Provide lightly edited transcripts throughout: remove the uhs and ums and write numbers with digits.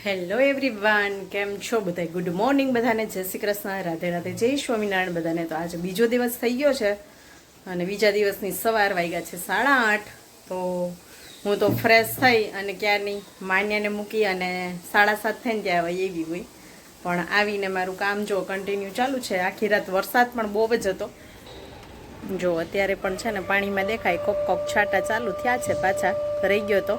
Hello everyone, કેમ છો બધા? ગુડ મોર્નિંગ બધાને, જય શ્રી કૃષ્ણ, રાધે રાધે, જય સ્વામિનારાયણ બધાને. તો આજે બીજો દિવસ થઈ ગયો છે અને બીજા દિવસની સવાર વાગ્યા છે 8:30. તો હું તો ફ્રેશ થઈ અને ક્યારની માન્યાને મૂકી અને 7:30 થઈને ત્યાં આવે એવી હોય, પણ આવીને મારું કામ જો કન્ટિન્યુ ચાલુ છે. આખી રાત વરસાદ પણ બહુ જ હતો. જો અત્યારે પણ છે ને પાણીમાં દેખાય કોક કોક છાંટા ચાલુ થયા છે, પાછા રહી ગયો તો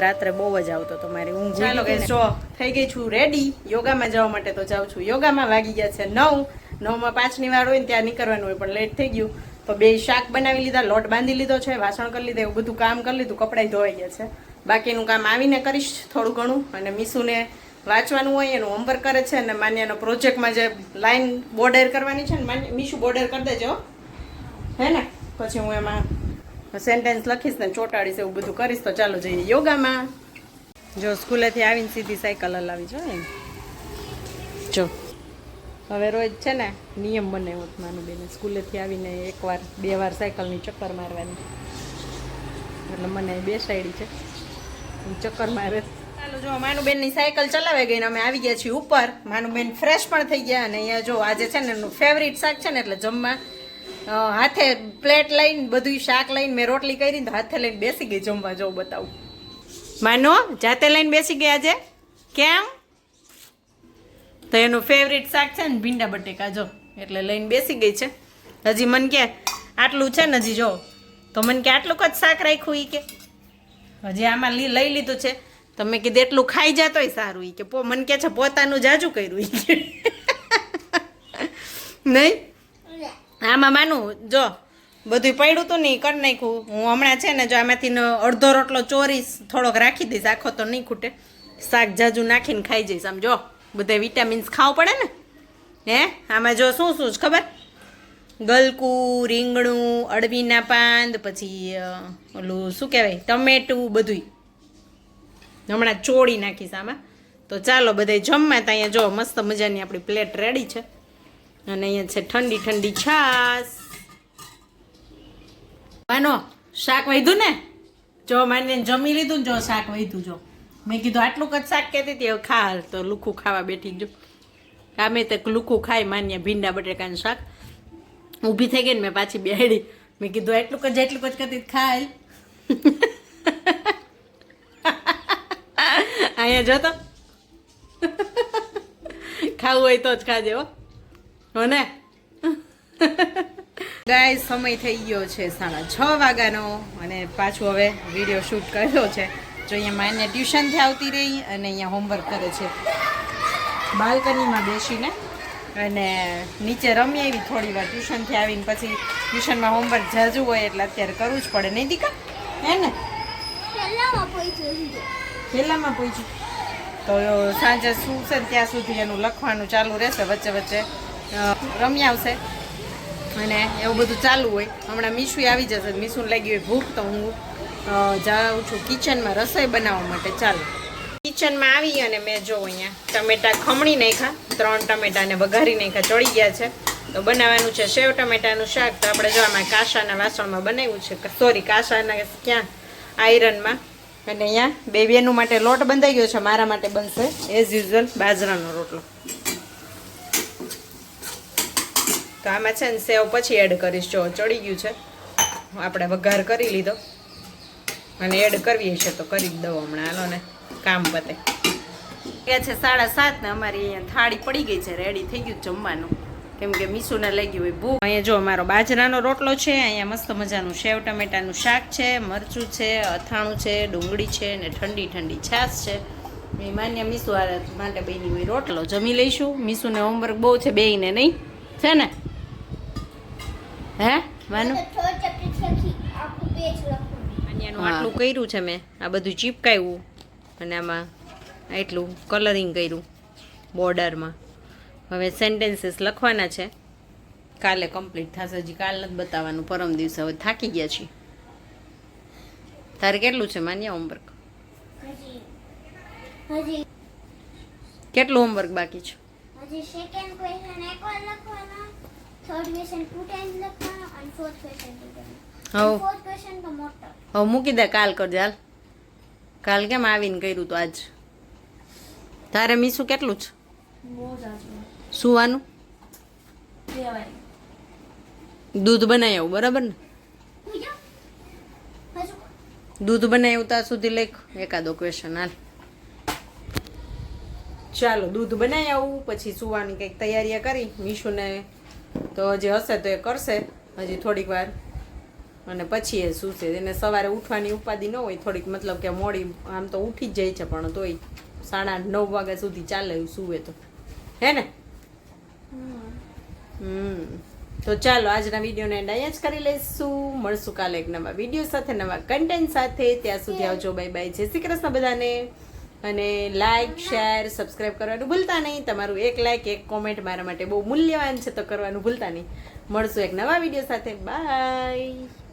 રાત્રે બહુ જ આવતો તો મારી ઊંઘ. ચાલો કે જો થઈ ગઈ છું રેડી યોગામાં જવા માટે. તો જાઉં છું યોગામાં. વાગી ગયા છે 9:09 5ની વાર હોય ને ત્યાં નીકળવાનું હોય, પણ લેટ થઈ ગયું તો બે શાક બનાવી લીધા, લોટ બાંધી લીધો છે, વાસણ કરી લીધા, એવું બધું કામ કરી લીધું, કપડાં ધોવાઈ ગયા છે. બાકીનું કામ આવીને કરીશ થોડું ઘણું. અને મીસુને વાંચવાનું હોય એનું હોમવર્ક કરે છે, અને માન્યાનો પ્રોજેક્ટમાં જે લાઈન બોર્ડર કરવાની છે ને, મીસુ બોર્ડર કરી દેજો હે ને, પછી હું એમાં સેન્ટેન્સ લખીશ ને ચોંટાડીશ, એવું બધું કરીશ. તો ચાલો જઈએ યોગામાં. જો સ્કૂલેથી આવીને સીધી સાયકલ હલાવી જો એમ. જો હવે રોજ છે ને નિયમ બનાવ્યો માનું બેને, સ્કૂલેથી આવીને એકવાર 2 વાર સાયકલની ચક્કર મારવાની. એટલે મને બેસાડી છે ચક્કર મારે. ચાલો જો માનુબેનની સાયકલ ચલાવે ગઈ ને અમે આવી ગયા છીએ ઉપર. માનુબેન ફ્રેશ પણ થઈ ગયા. અને અહીંયા જો આજે છે ને એનું ફેવરિટ શાક છે ને, એટલે જમવા હાથે પ્લેટ લઈને બધું શાક લઈને મેં રોટલી કરી તો હાથે લઈને બેસી ગઈ જમવા. જો બતાવું, માનો જાતે લઈને બેસી ગયા આજે. કેમ? તો એનું ફેવરિટ શાક છે ને ભીંડા બટેકા, જો એટલે લઈને બેસી ગઈ છે. હજી મને કે આટલું છે ને, હજી જો તો મને કે આટલું જ શાક રાખ્યું. એ કે હજી આમાં લઈ લીધું છે. તો મેં કીધું એટલું ખાઈ જતોય સારું. એ કે મને કે છે પોતાનું જાજુ કર્યું. એ કે નહીં આમાં માનું જો બધું પડ્યું હતું ને એ કરી નાખ્યું. હું હમણાં છે ને જો આમાંથી અડધો રોટલો ચોરીશ, થોડોક રાખી દઈશ, આખો તો નહીં ખૂટે. શાક જાજુ નાખીને ખાઈ જઈશ. આમ જો બધા વિટામિન્સ ખાવું પડે ને. હે આમાં જો શું શું છે ખબર? ગલકું, રીંગણું, અળવીના પાન, પછી ઓલું શું કહેવાય ટમેટું, બધું હમણાં ચોળી નાખીશ આમાં. તો ચાલો બધા જમવા. તો અહીંયા જો મસ્ત મજાની આપણી પ્લેટ રેડી છે. અને અહીંયા છે ઠંડી ઠંડી છાશ. માનો શાક વધ્યું ને, જો માને જમી લીધું ને, જો શાક વધ્યું. જો મેં કીધું આટલું જ શાક કહેતી હતી, હવે ખા. તો લુખું ખાવા બેઠી. જો આમે તો લુખું ખાય માન્ય ભીંડા બટેકાનું શાક. ઊભી થઈ ગઈ ને મેં પાછી બેડી. મેં કીધું એટલું જ કહેતી ખાય. અહીંયા જો તો ખાવું હોય તો જ ખાજે હો ને. ગાય સમય થઈ ગયો છે 6:30 વાગ્યાનો. અને પાછું હવે વિડીયો શૂટ કર્યો છે. જો અહીંયા માને ટ્યુશનથી આવતી રહી અને અહીંયા હોમવર્ક કરે છે બાલ્કનીમાં બેસીને. અને નીચે રમી આવી થોડી વાર ટ્યુશનથી આવીને. પછી ટ્યુશનમાં હોમવર્ક જાજુ હોય એટલે અત્યારે કરવું જ પડે નહીં દીકા, હે ને? પહેલામાં પૂછ્યું તો સાંજે શું છે ત્યાં સુધી એનું લખવાનું ચાલુ રહેશે. વચ્ચે વચ્ચે રમી આવશે અને એવું બધું ચાલુ હોય. હમણાં મીસુ આવી જશે. મીસુને લાગી હોય ભૂખ, તો હું જાઉં છું કિચનમાં રસોઈ બનાવવા માટે. ચાલો કિચનમાં આવી અને મેં જો અહીંયા ટમેટા ખમણી નાખ્યા, 3 ટમેટાને વઘારી નાખ્યા, ચડી ગયા છે. તો બનાવવાનું છે સેવ ટમેટાનું શાક. તો આપણે જો આમાં કાસાના વાસણમાં બનાવ્યું છે, સોરી કાસાના ક્યાં આયરનમાં. અને અહીંયા બેનું માટે લોટ બંધાઈ ગયો છે. મારા માટે બનશે એઝ યુઝ્યુઅલ બાજરાનો રોટલો. તો આમાં છે ને સેવ પછી એડ કરીશ. જો ચડી ગયું છે, આપણે વઘાર કરી લીધો અને એડ કરવી છે તો કરી જ દઉં હમણાં. હાલો ને કામ પતે. એ છે 7:30 ને અમારી અહીંયા થાળી પડી ગઈ છે, રેડી થઈ ગયું જમવાનું. કેમ કે મીસુને લાગી હોય ભૂખ. અહીંયા જો અમારો બાજરાનો રોટલો છે, અહીંયા મસ્ત મજાનું સેવ ટમેટાનું શાક છે, મરચું છે, અથાણું છે, ડુંગળી છે ને ઠંડી ઠંડી છાશ છે. એ માન્ય મીસુ માટે બેની હોય રોટલો જમી લઈશું. મીસુને હોમવર્ક બહુ છે બેયને, નહીં છે ને? હે માનું માન્યાનું આટલું કર્યું છે મેં, આ બધું ચીપકાવ્યું અને આમાં એટલું કલરિંગ કર્યું બોર્ડરમાં. હવે સેન્ટેન્સીસ લખવાના છે, કાલે કમ્પ્લીટ થશે. હજી કાલ નથી બતાવવાનું, પરમ દિવસે. હવે થાકી ગયા છીએ. તારે કેટલું છે માન્યા હોમવર્ક? કેટલું હોમવર્ક બાકી છે? હજી સેકન્ડ ક્વેશ્ચન એકવાર લખવાનો, થર્ડ ક્વેશ્ચન 2 ટાઈમ્સ લખવાનો અને fourth question 2 times. Fourth question તો મોટો. હવે મૂકી દે, કાલ કરજે. હાલ કાલ કેમ આવીને કર્યું તો આજ તારે મીસું કેટલું છે બહુ જાજુ સુવાનું દેવાય દૂધ બનાવી આવું બરાબર ને પૂજો હજુ દૂધ બનાવ્યું ત્યાં સુધી લેખ એકાદો ક્વેશ્ચન હાલ ચાલો દૂધ બનાવી આવું પછી સુવાની કંઈક તૈયારી કરી મીશુને તો હજી હશે તો એ કરશે હજી થોડીક વાર અને પછી એ સૂશે એને સવારે ઉઠવાની ઉપાધિ ન હોય થોડીક મતલબ કે મોડી આમ તો ઉઠી જ જાય છે પણ તોય 8:30-9 વાગ્યા સુધી ચાલે એવું સૂવે તો હે ને તો ચાલો આજના વિડીયોને એન્ડ અહીંયા જ કરી લઈશું મળશું કાલે એક નવા વિડીયો સાથે નવા કન્ટેન્ટ સાથે ત્યાં સુધી આવજો બાય બાય જય શ્રી કૃષ્ણ બધાને અને લાઈક શેર સબસ્ક્રાઇબ કરવાનું ભૂલતા નહીં તમારું એક લાઈક એક કોમેન્ટ મારા માટે બહુ મૂલ્યવાન છે તો કરવાનું ભૂલતા નહીં મળશું એક નવા વિડીયો સાથે બાય